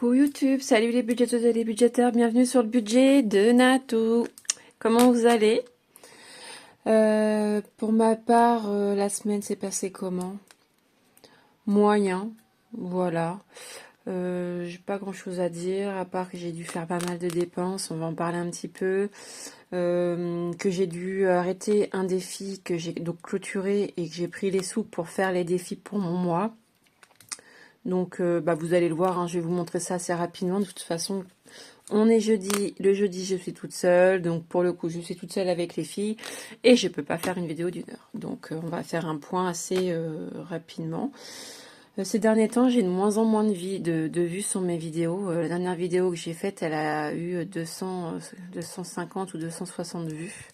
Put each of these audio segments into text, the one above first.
Coucou YouTube, salut les budgéteuses et les budgétaires, bienvenue sur le budget de Natou. Comment vous allez? Pour ma part, la semaine s'est passée comment? Moyen, voilà. J'ai pas grand chose à dire, à part que j'ai dû faire pas mal de dépenses, on va en parler un petit peu. Que j'ai dû arrêter un défi que j'ai donc clôturé et que j'ai pris les sous pour faire les défis pour mon mois. Donc vous allez le voir, hein, je vais vous montrer ça assez rapidement. De toute façon, on est jeudi. Le jeudi, je suis toute seule. Donc pour le coup, je suis toute seule avec les filles. Et je peux pas faire une vidéo d'1 heure. Donc on va faire un point assez rapidement. Ces derniers temps, j'ai de moins en moins de vues sur mes vidéos. La dernière vidéo que j'ai faite, elle a eu 250 ou 260 vues.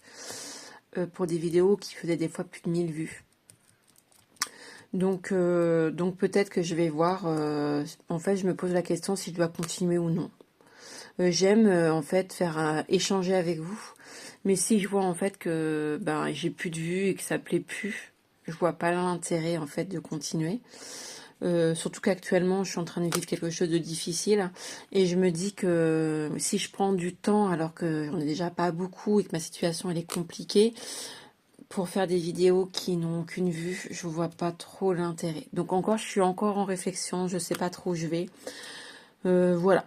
Pour des vidéos qui faisaient des fois plus de 1000 vues. Donc peut-être que je vais voir. En fait, je me pose la question si je dois continuer ou non. J'aime en fait faire échanger avec vous, mais si je vois en fait que j'ai plus de vues et que ça plaît plus, je vois pas l'intérêt en fait de continuer. Surtout qu'actuellement, je suis en train de vivre quelque chose de difficile et je me dis que si je prends du temps alors que j'en ai déjà pas beaucoup et que ma situation elle est compliquée. Pour faire des vidéos qui n'ont qu'une vue, je vois pas trop l'intérêt. Donc je suis encore en réflexion, je sais pas trop où je vais. Voilà.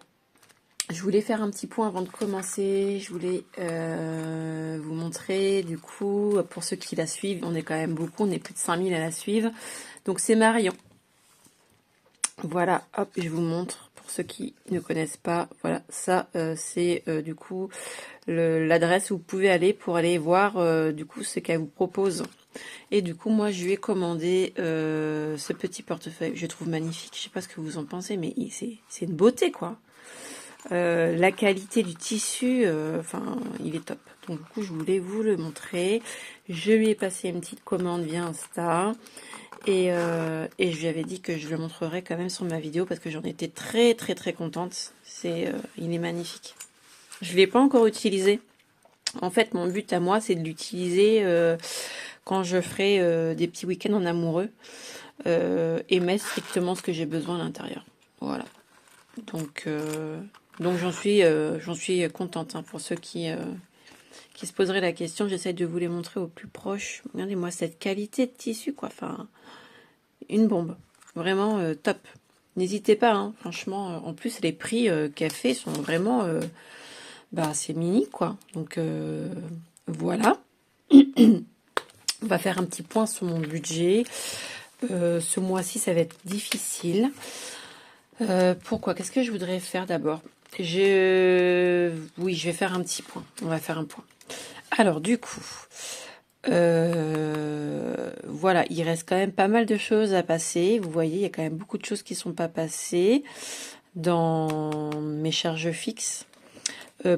Je voulais faire un petit point avant de commencer. Je voulais vous montrer, du coup, pour ceux qui la suivent, on est quand même beaucoup, on est plus de 5000 à la suivre. Donc c'est Marion. Voilà, hop, je vous montre. Pour ceux qui ne connaissent pas, voilà, ça c'est du coup l'adresse où vous pouvez aller pour aller voir du coup ce qu'elle vous propose. Et du coup, moi, je lui ai commandé ce petit portefeuille. Je le trouve magnifique. Je sais pas ce que vous en pensez, mais c'est une beauté, quoi. La qualité du tissu, il est top. Donc, du coup, je voulais vous le montrer. Je lui ai passé une petite commande via Insta. Et je lui avais dit que je le montrerais quand même sur ma vidéo parce que j'en étais très, très, très contente. Il est magnifique. Je ne l'ai pas encore utilisé. En fait, mon but à moi, c'est de l'utiliser quand je ferai des petits week-ends en amoureux et mettre strictement ce que j'ai besoin à l'intérieur. Voilà. Donc j'en suis contente, hein, pour ceux qui se poseraient la question. J'essaie de vous les montrer au plus proche. Regardez-moi cette qualité de tissu, quoi. Enfin, une bombe. Vraiment top. N'hésitez pas, hein, franchement. En plus, les prix qu'elle fait sont vraiment... c'est mini, quoi. Donc, voilà. On va faire un petit point sur mon budget. Ce mois-ci, ça va être difficile. Pourquoi? Qu'est-ce que je voudrais faire d'abord? Oui, je vais faire un petit point. On va faire un point. Alors, du coup, voilà, il reste quand même pas mal de choses à passer. Vous voyez, il y a quand même beaucoup de choses qui ne sont pas passées dans mes charges fixes.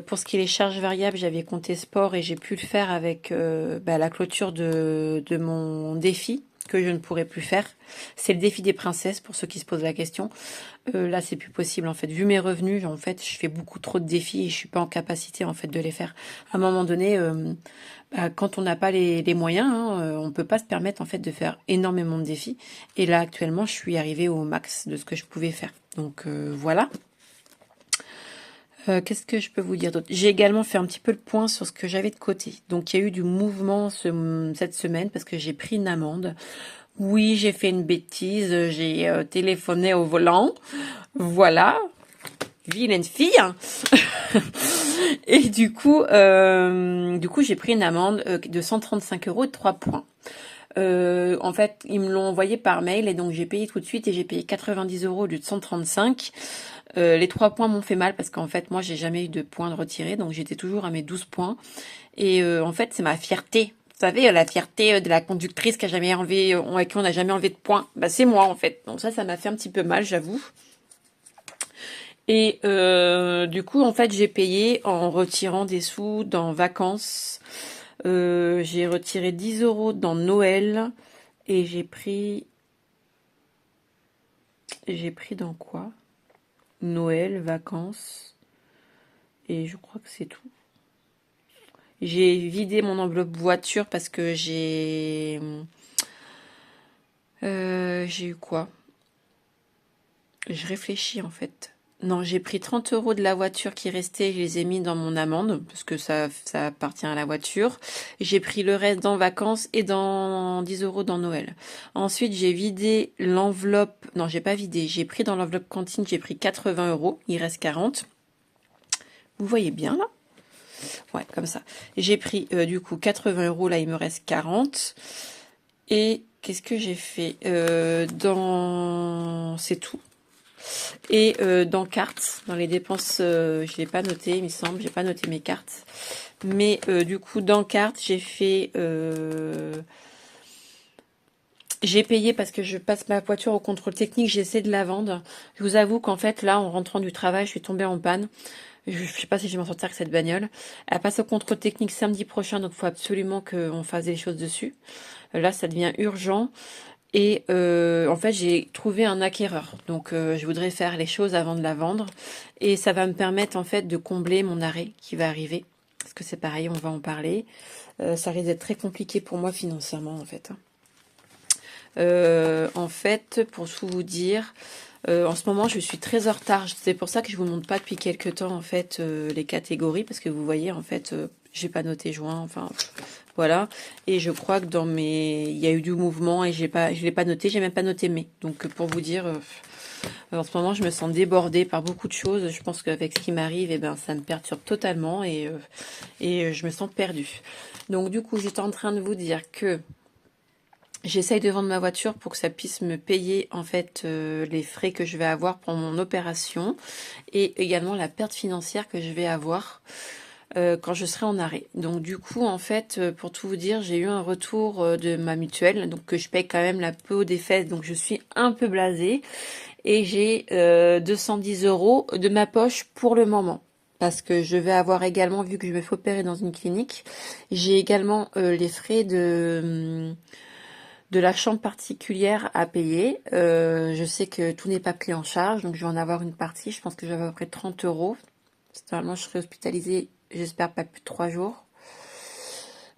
Pour ce qui est les charges variables, j'avais compté sport et j'ai pu le faire avec la clôture de mon défi que je ne pourrais plus faire. C'est le défi des princesses, pour ceux qui se posent la question. Là, c'est plus possible, en fait. Vu mes revenus, en fait, je fais beaucoup trop de défis et je suis pas en capacité, en fait, de les faire. À un moment donné, quand on n'a pas les moyens, hein, on peut pas se permettre, en fait, de faire énormément de défis. Et là, actuellement, je suis arrivée au max de ce que je pouvais faire. Donc, voilà. Qu'est-ce que je peux vous dire d'autre? J'ai également fait un petit peu le point sur ce que j'avais de côté. Donc, il y a eu du mouvement cette semaine parce que j'ai pris une amende. Oui, j'ai fait une bêtise. J'ai téléphoné au volant. Voilà. Vilaine fille. Et du coup, j'ai pris une amende de 135 € et 3 points. En fait, ils me l'ont envoyé par mail et donc j'ai payé tout de suite et j'ai payé 90 € au lieu de 135. Les 3 points m'ont fait mal parce qu'en fait, moi, j'ai jamais eu de points de retirés, donc j'étais toujours à mes 12 points. Et en fait, c'est ma fierté. Vous savez, la fierté de la conductrice qui a jamais enlevé, à qui on n'a jamais enlevé de points. C'est moi, en fait. Donc ça m'a fait un petit peu mal, j'avoue. Et du coup, en fait, j'ai payé en retirant des sous dans vacances. J'ai retiré 10 € dans Noël et j'ai pris dans quoi? Noël, vacances, et je crois que c'est tout. J'ai vidé mon enveloppe voiture parce que j'ai eu quoi? Je réfléchis en fait. Non, j'ai pris 30 euros de la voiture qui restait, je les ai mis dans mon amende, parce que ça appartient à la voiture. J'ai pris le reste dans vacances et dans 10 euros dans Noël. Ensuite, j'ai vidé l'enveloppe, non, j'ai pas vidé, j'ai pris dans l'enveloppe cantine, j'ai pris 80 euros, il reste 40. Vous voyez bien là? Ouais, comme ça. J'ai pris du coup 80 euros, là il me reste 40. Et qu'est-ce que j'ai fait C'est tout. Et dans cartes, dans les dépenses, je l'ai pas noté, il me semble, j'ai pas noté mes cartes. Mais du coup, dans cartes, j'ai payé parce que je passe ma voiture au contrôle technique, j'essaie de la vendre. Je vous avoue qu'en fait, là, en rentrant du travail, je suis tombée en panne. Je sais pas si je vais m'en sortir avec cette bagnole. Elle passe au contrôle technique samedi prochain, donc il faut absolument qu'on fasse des choses dessus. Là, ça devient urgent. Et en fait, j'ai trouvé un acquéreur. Donc, je voudrais faire les choses avant de la vendre. Et ça va me permettre, en fait, de combler mon arrêt qui va arriver. Parce que c'est pareil, on va en parler. Ça risque d'être très compliqué pour moi financièrement, en fait. En fait, pour tout vous dire, en ce moment, je suis très en retard. C'est pour ça que je vous montre pas depuis quelques temps, en fait, les catégories. Parce que vous voyez, en fait, j'ai pas noté juin. Enfin, voilà. Et je crois que il y a eu du mouvement et je l'ai pas noté. J'ai même pas noté mai. Donc, pour vous dire, en ce moment, je me sens débordée par beaucoup de choses. Je pense qu'avec ce qui m'arrive, eh ben, ça me perturbe totalement et je me sens perdue. Donc, du coup, j'étais en train de vous dire que j'essaye de vendre ma voiture pour que ça puisse me payer en fait les frais que je vais avoir pour mon opération et également la perte financière que je vais avoir quand je serai en arrêt. Donc du coup en fait pour tout vous dire j'ai eu un retour de ma mutuelle donc que je paye quand même la peau des fesses donc je suis un peu blasée et j'ai 210 euros de ma poche pour le moment. Parce que je vais avoir également, vu que je vais m'opérer dans une clinique, j'ai également les frais de la chambre particulière à payer. Je sais que tout n'est pas pris en charge, donc je vais en avoir une partie. Je pense que j'avais à peu près 30 euros. Normalement, je serai hospitalisée, j'espère pas plus de 3 jours.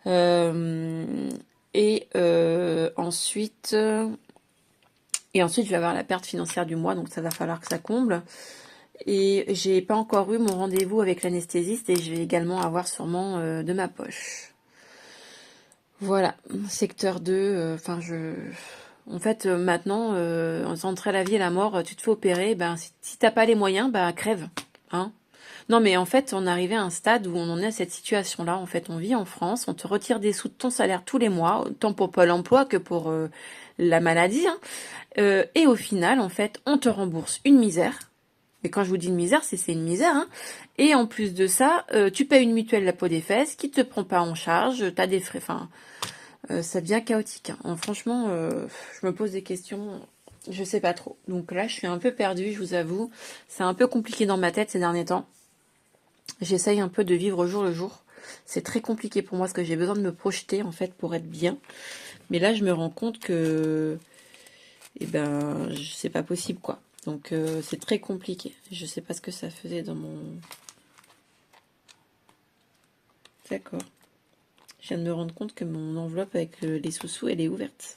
Euh, et ensuite, je vais avoir la perte financière du mois, donc ça va falloir que ça comble. Et j'ai pas encore eu mon rendez-vous avec l'anesthésiste et je vais également avoir sûrement de ma poche. Voilà, secteur 2, En fait, maintenant, entre la vie et la mort, tu te fais opérer, ben, si t'as pas les moyens, bah, crève, hein. Non, mais en fait, on est arrivé à un stade où on en est à cette situation-là. En fait, on vit en France, on te retire des sous de ton salaire tous les mois, tant pour Pôle emploi que pour la maladie, hein. Et au final, en fait, on te rembourse une misère. Et quand je vous dis une misère, c'est une misère, hein. Et en plus de ça, tu payes une mutuelle la peau des fesses qui te prend pas en charge, t'as des frais, enfin, ça devient chaotique, hein. Franchement, je me pose des questions, je sais pas trop. Donc là, je suis un peu perdue, je vous avoue. C'est un peu compliqué dans ma tête ces derniers temps. J'essaye un peu de vivre au jour le jour. C'est très compliqué pour moi parce que j'ai besoin de me projeter en fait pour être bien. Mais là, je me rends compte que, eh ben, c'est pas possible quoi. Donc c'est très compliqué. Je sais pas ce que ça faisait dans mon. D'accord. Je viens de me rendre compte que mon enveloppe avec les sous-sous, elle est ouverte.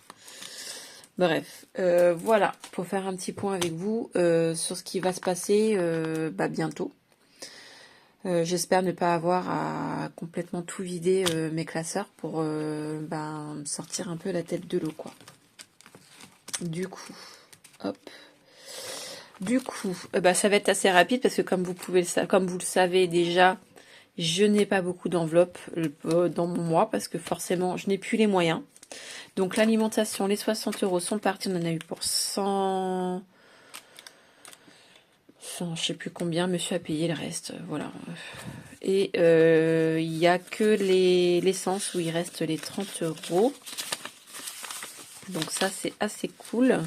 Bref, voilà, pour faire un petit point avec vous sur ce qui va se passer bientôt. J'espère ne pas avoir à complètement tout vider mes classeurs pour sortir un peu la tête de l'eau, quoi. Du coup, hop. Du coup, ça va être assez rapide parce que comme vous le savez déjà, je n'ai pas beaucoup d'enveloppes dans mon mois parce que forcément, je n'ai plus les moyens. Donc l'alimentation, les 60 euros sont partis. On en a eu pour 100, je sais plus combien. Monsieur a payé le reste. Voilà. Et il n'y a que l'essence où il reste les 30 euros. Donc ça, c'est assez cool.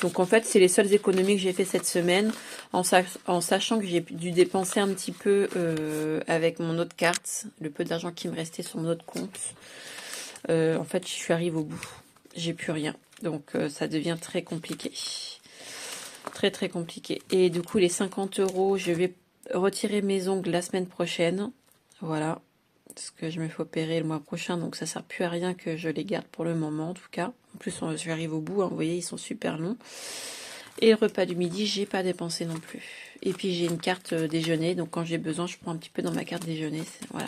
Donc en fait, c'est les seules économies que j'ai fait cette semaine, en sachant que j'ai dû dépenser un petit peu avec mon autre carte, le peu d'argent qui me restait sur mon autre compte. En fait, je suis arrivée au bout. J'ai plus rien. Donc ça devient très compliqué. Très très compliqué. Et du coup, les 50 euros, je vais retirer mes ongles la semaine prochaine. Voilà. Parce que je me fais opérer le mois prochain, donc ça sert plus à rien que je les garde pour le moment en tout cas. En plus, j'arrive au bout, hein, vous voyez, ils sont super longs. Et le repas du midi, j'ai pas dépensé non plus. Et puis j'ai une carte déjeuner, donc quand j'ai besoin, je prends un petit peu dans ma carte déjeuner. Voilà.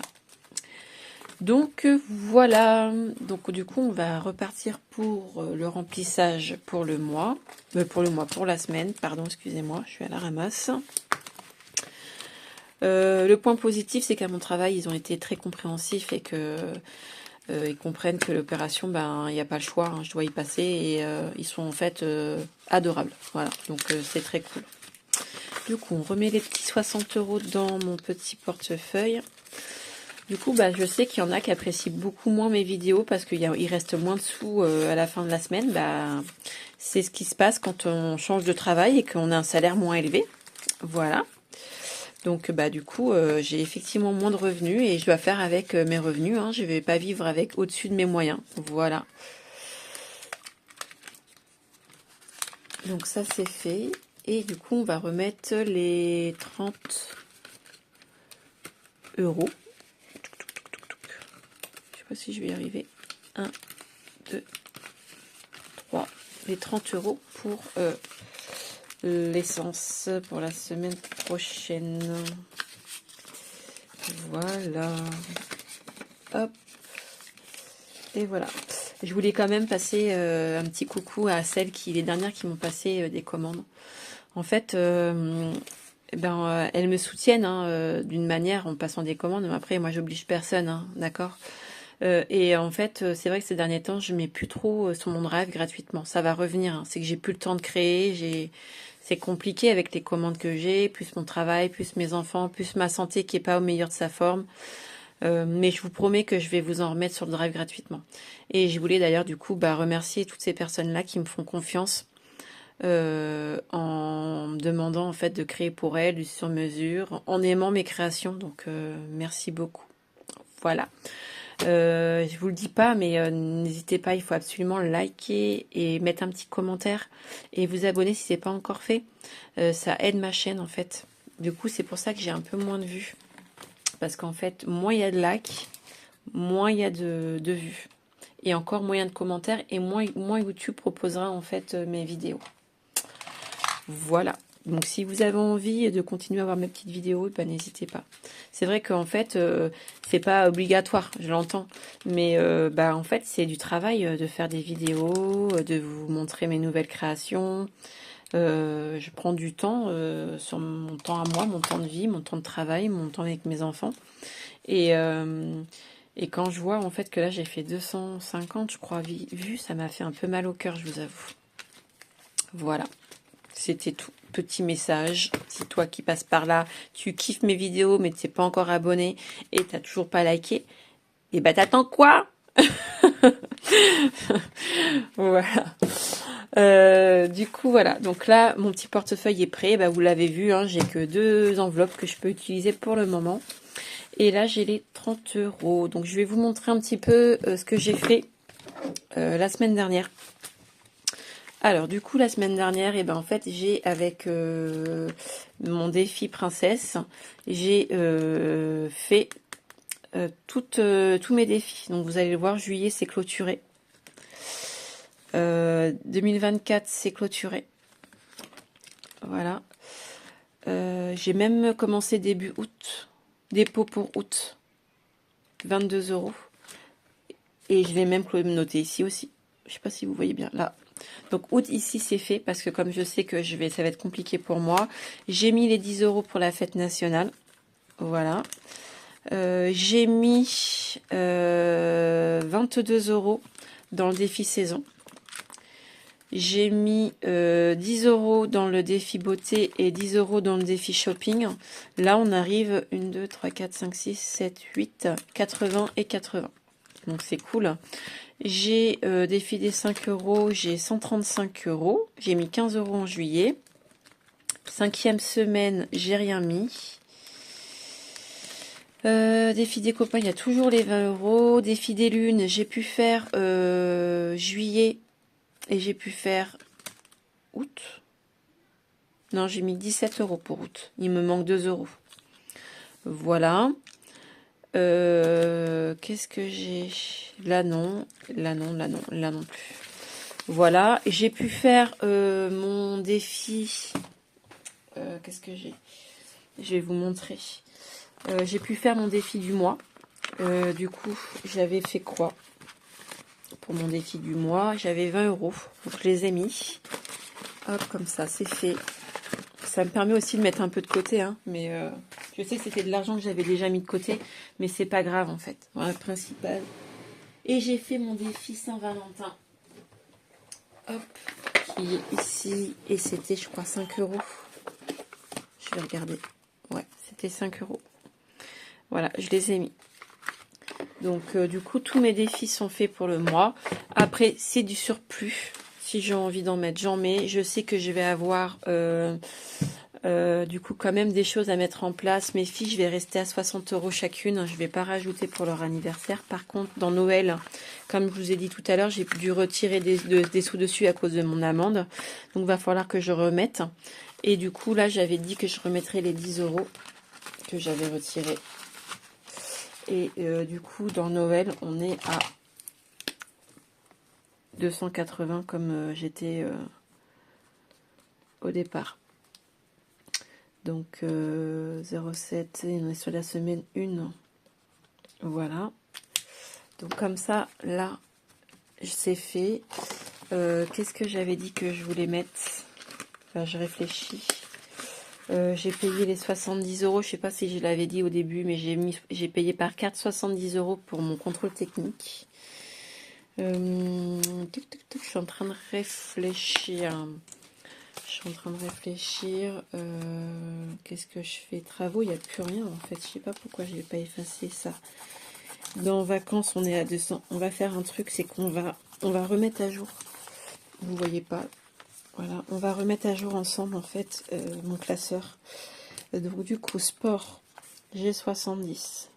Donc voilà. Donc du coup, on va repartir pour le remplissage pour le mois. Pour la semaine, pardon, excusez-moi, je suis à la ramasse. Le point positif, c'est qu'à mon travail, ils ont été très compréhensifs et que ils comprennent que l'opération, ben, il n'y a pas le choix, hein, je dois y passer et ils sont en fait adorables. Voilà, donc c'est très cool. Du coup, on remet les petits 60 € dans mon petit portefeuille. Du coup, bah, je sais qu'il y en a qui apprécient beaucoup moins mes vidéos parce qu'il reste moins de sous à la fin de la semaine. Bah, c'est ce qui se passe quand on change de travail et qu'on a un salaire moins élevé. Voilà. Donc, bah, du coup, j'ai effectivement moins de revenus et je dois faire avec mes revenus. Hein. Je ne vais pas vivre avec au-dessus de mes moyens. Voilà. Donc, ça, c'est fait. Et du coup, on va remettre les 30 €. Je sais pas si je vais y arriver. 1, 2, 3. Les 30 € pour l'essence pour la semaine prochaine. Voilà. Hop. Et voilà. Je voulais quand même passer un petit coucou à les dernières qui m'ont passé des commandes. En fait, elles me soutiennent hein, d'une manière en passant des commandes. Mais après, moi, j'oblige personne, hein, d'accord. Et en fait, c'est vrai que ces derniers temps, je mets plus trop sur mon drive gratuitement. Ça va revenir. Hein. C'est que j'ai plus le temps de créer. C'est compliqué avec les commandes que j'ai, plus mon travail, plus mes enfants, plus ma santé qui est pas au meilleur de sa forme. Mais je vous promets que je vais vous en remettre sur le drive gratuitement. Et je voulais d'ailleurs du coup remercier toutes ces personnes-là qui me font confiance en me demandant en fait de créer pour elles du sur mesure, en aimant mes créations. Donc merci beaucoup. Voilà. Je vous le dis pas, mais n'hésitez pas, il faut absolument liker et mettre un petit commentaire et vous abonner si c'est pas encore fait. Ça aide ma chaîne en fait. Du coup, c'est pour ça que j'ai un peu moins de vues. Parce qu'en fait, moins il y a de likes, moins il y a de vues. Et encore moins de commentaires et moins YouTube proposera en fait mes vidéos. Voilà. Donc si vous avez envie de continuer à voir mes petites vidéos, n'hésitez pas. C'est vrai qu'en fait, c'est pas obligatoire, je l'entends. Mais en fait, c'est du travail de faire des vidéos, de vous montrer mes nouvelles créations. Je prends du temps sur mon temps à moi, mon temps de vie, mon temps de travail, mon temps avec mes enfants. Et quand je vois en fait que là j'ai fait 250, je crois, vues, ça m'a fait un peu mal au cœur, je vous avoue. Voilà, c'était tout. Petit message, si toi qui passes par là, tu kiffes mes vidéos mais tu n'es pas encore abonné et tu n'as toujours pas liké, et t'attends quoi? Voilà. Du coup, voilà. Donc là, mon petit portefeuille est prêt. Vous l'avez vu, hein, j'ai que 2 enveloppes que je peux utiliser pour le moment. Et là, j'ai les 30 €. Donc, je vais vous montrer un petit peu ce que j'ai fait la semaine dernière. Alors, du coup, la semaine dernière, en fait, j'ai avec mon défi princesse, j'ai fait tous mes défis. Donc, vous allez le voir, juillet, c'est clôturé. 2024, c'est clôturé. Voilà. J'ai même commencé début août. Dépôt pour août. 22 €. Et je vais même noter ici aussi. Je sais pas si vous voyez bien là. Donc août ici c'est fait parce que comme je sais que ça va être compliqué pour moi. J'ai mis les 10 € pour la fête nationale. Voilà. J'ai mis 22 € dans le défi saison. J'ai mis 10 € dans le défi beauté et 10 € dans le défi shopping. Là, on arrive 1, 2, 3, 4, 5, 6, 7, 8, 80 et 80. Donc, c'est cool. J'ai défi des 5 €, j'ai 135 €. J'ai mis 15 € en juillet. 5e semaine, j'ai rien mis. Défi des copains, il y a toujours les 20 €. Défi des lunes, j'ai pu faire juillet. Et j'ai pu faire août. Non, j'ai mis 17 € pour août. Il me manque 2 €. Voilà. Qu'est-ce que j'ai? Là non. Là non, là non, là non plus. Voilà. J'ai pu faire mon défi qu'est-ce que j'ai? Je vais vous montrer. J'ai pu faire mon défi du mois. Du coup, j'avais fait quoi pour mon défi du mois? J'avais 20 euros. Donc, je les ai mis. Hop, comme ça, c'est fait. Ça me permet aussi de mettre un peu de côté. Hein, mais je sais que c'était de l'argent que j'avais déjà mis de côté. Mais c'est pas grave, en fait. Voilà, le principal. Et j'ai fait mon défi Saint-Valentin. Hop, qui est ici. Et c'était, je crois, 5 euros. Je vais regarder. Ouais, c'était 5 euros. Voilà, je les ai mis. Donc, du coup, tous mes défis sont faits pour le mois. Après, c'est du surplus. Si j'ai envie d'en mettre, j'en mets. Je sais que je vais avoir, du coup, quand même des choses à mettre en place. Mes filles, je vais rester à 60 euros chacune. Je ne vais pas rajouter pour leur anniversaire. Par contre, dans Noël, comme je vous ai dit tout à l'heure, j'ai dû retirer des sous dessus à cause de mon amende. Donc, il va falloir que je remette. Et du coup, là, j'avais dit que je remettrais les 10 euros que j'avais retirés. Et du coup, dans Noël, on est à 280 comme j'étais au départ. Donc 0,7 et on est sur la semaine 1. Voilà. Donc comme ça, là, c'est fait. Qu'est-ce que j'avais dit que je voulais mettre? Enfin, je réfléchis. J'ai payé les 70 euros. Je sais pas si je l'avais dit au début, mais j'ai payé par carte 70 euros pour mon contrôle technique. Je suis en train de réfléchir. Qu'est-ce que je fais? Travaux, il n'y a plus rien en fait. Je sais pas pourquoi je n'ai pas effacé ça. Dans vacances, on est à 200. On va faire un truc, c'est qu'on va remettre à jour. Vous voyez pas. Voilà, on va remettre à jour ensemble en fait mon classeur. Donc du coup, sport, j'ai 70.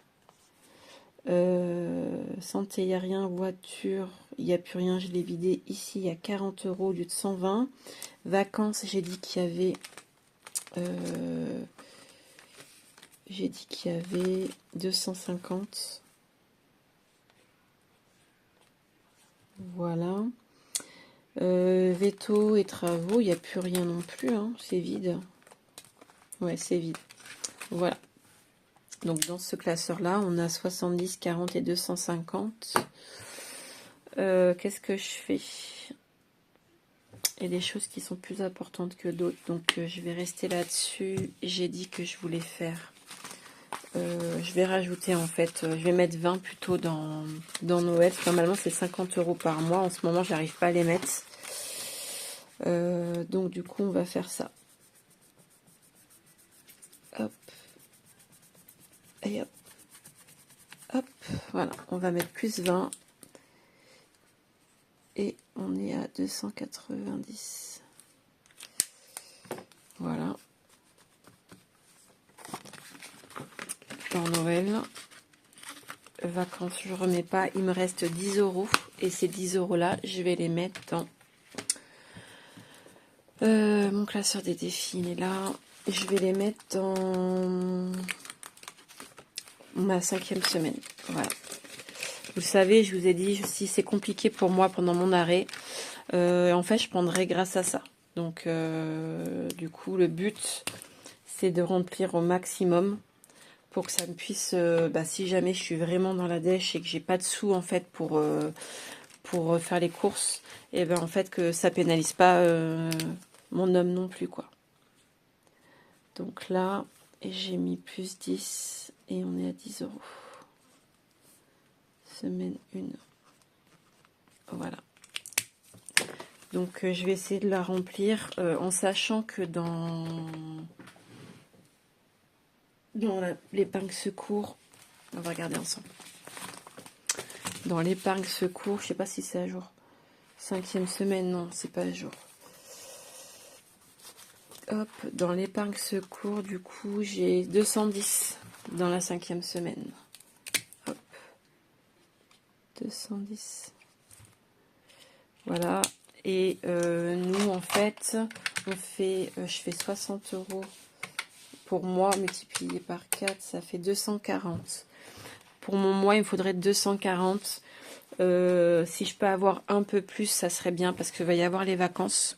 Santé, il n'y a rien. Voiture, il n'y a plus rien. Je l'ai vidé ici, il y a 40 euros au lieu de 120. Vacances, j'ai dit qu'il y avait... j'ai dit qu'il y avait 250. Voilà. Veto et travaux, il n'y a plus rien non plus. Hein. C'est vide. Ouais, c'est vide. Voilà. Donc dans ce classeur-là, on a 70, 40 et 250. Qu'est-ce que je fais? Il y a des choses qui sont plus importantes que d'autres. Donc je vais rester là-dessus. J'ai dit que je voulais faire... je vais rajouter en fait, je vais mettre 20 plutôt dans Noël. Normalement c'est 50 euros par mois. En ce moment j'arrive pas à les mettre. Donc du coup on va faire ça. Hop. Et hop. Hop. Voilà. On va mettre plus 20. Et on est à 290. Voilà. Dans Noël. Vacances, je remets pas. Il me reste 10 euros. Et ces 10 euros là, je vais les mettre dans mon classeur des défis. Il est là. Je vais les mettre dans ma 5e semaine. Voilà. Vous savez, je vous ai dit, si c'est compliqué pour moi pendant mon arrêt, en fait, je prendrai grâce à ça. Donc, du coup, le but, c'est de remplir au maximum pour que ça me puisse, si jamais je suis vraiment dans la dèche et que j'ai pas de sous, en fait, pour faire les courses, et ben en fait, que ça pénalise pas mon homme non plus, quoi. Donc là, j'ai mis plus 10 et on est à 10 euros. Semaine 1. Voilà. Donc je vais essayer de la remplir en sachant que dans l'épargne secours, on va regarder ensemble. Dans l'épargne secours, je sais pas si c'est à jour. 5e semaine, non, c'est pas à jour. Hop, dans l'épargne secours, du coup, j'ai 210 dans la 5e semaine. Hop. 210. Voilà. Et nous, en fait, je fais 60 euros pour moi, multiplié par 4, ça fait 240. Pour mon mois, il me faudrait 240. Si je peux avoir un peu plus, ça serait bien, parce qu'il va y avoir les vacances.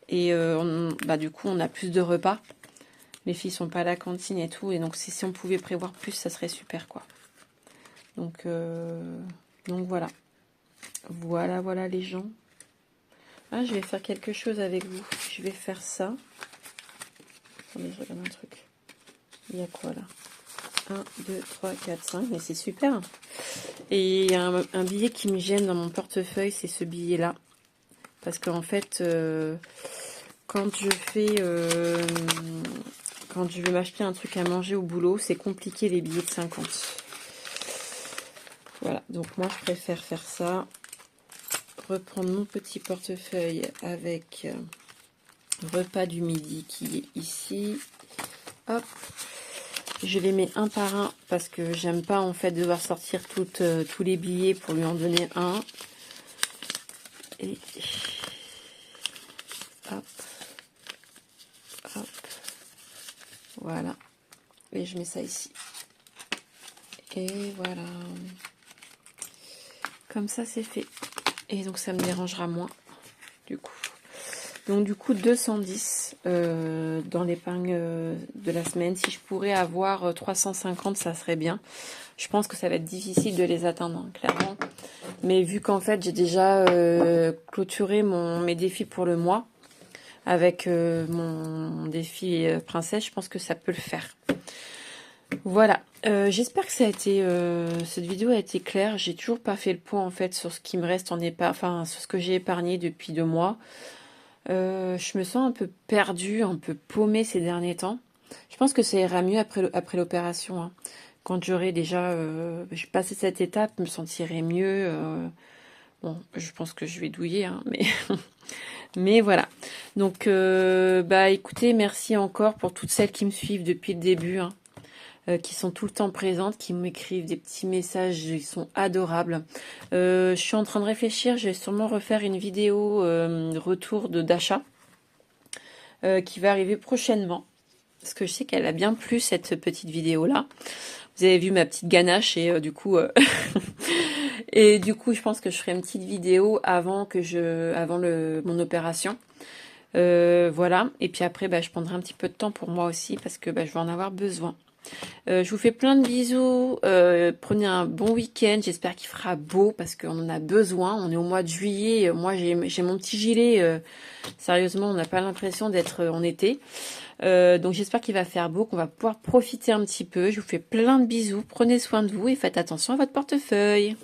Et du coup, on a plus de repas. Les filles sont pas à la cantine et tout. Et donc, si on pouvait prévoir plus, ça serait super, quoi. Donc voilà. Voilà les gens. Ah, je vais faire quelque chose avec vous. Je vais faire ça. Attendez, je regarde un truc. Il y a quoi là? 1, 2, 3, 4, 5. Mais c'est super. Et il y a un billet qui me gêne dans mon portefeuille, c'est ce billet-là. Parce qu'en fait, quand je veux m'acheter un truc à manger au boulot, c'est compliqué les billets de 50. Voilà, donc moi je préfère faire ça. Reprendre mon petit portefeuille avec repas du midi qui est ici. Hop. Je les mets un par un parce que j'aime pas en fait devoir sortir tous les billets pour lui en donner un. Et hop. Hop. Voilà. Et je mets ça ici. Et voilà. Comme ça c'est fait. Et donc ça me dérangera moins du coup. Donc du coup 210 dans l'épargne de la semaine. Si je pourrais avoir 350, ça serait bien. Je pense que ça va être difficile de les atteindre, hein, clairement. Mais vu qu'en fait j'ai déjà clôturé mes défis pour le mois avec mon défi princesse, je pense que ça peut le faire. Voilà, j'espère que cette vidéo a été claire. J'ai toujours pas fait le point en fait sur ce qui me reste en épargne, enfin sur ce que j'ai épargné depuis 2 mois. Je me sens un peu perdue, un peu paumée ces derniers temps. Je pense que ça ira mieux après l'opération. Hein. Quand j'aurai déjà j'ai passé cette étape, je me sentirai mieux. Bon, je pense que je vais douiller, hein, mais voilà. Donc, écoutez, merci encore pour toutes celles qui me suivent depuis le début, hein, qui sont tout le temps présentes, qui m'écrivent des petits messages, ils sont adorables. Je suis en train de réfléchir, je vais sûrement refaire une vidéo retour d'achat qui va arriver prochainement. Parce que je sais qu'elle a bien plu cette petite vidéo-là. Vous avez vu ma petite ganache et du coup... Et du coup, je pense que je ferai une petite vidéo avant mon opération. Voilà. Et puis après, je prendrai un petit peu de temps pour moi aussi parce que je vais en avoir besoin. Je vous fais plein de bisous. Prenez un bon week-end. J'espère qu'il fera beau parce qu'on en a besoin. On est au mois de juillet. Moi, j'ai mon petit gilet. Sérieusement, on n'a pas l'impression d'être en été. Donc j'espère qu'il va faire beau, qu'on va pouvoir profiter un petit peu. Je vous fais plein de bisous. Prenez soin de vous et faites attention à votre portefeuille.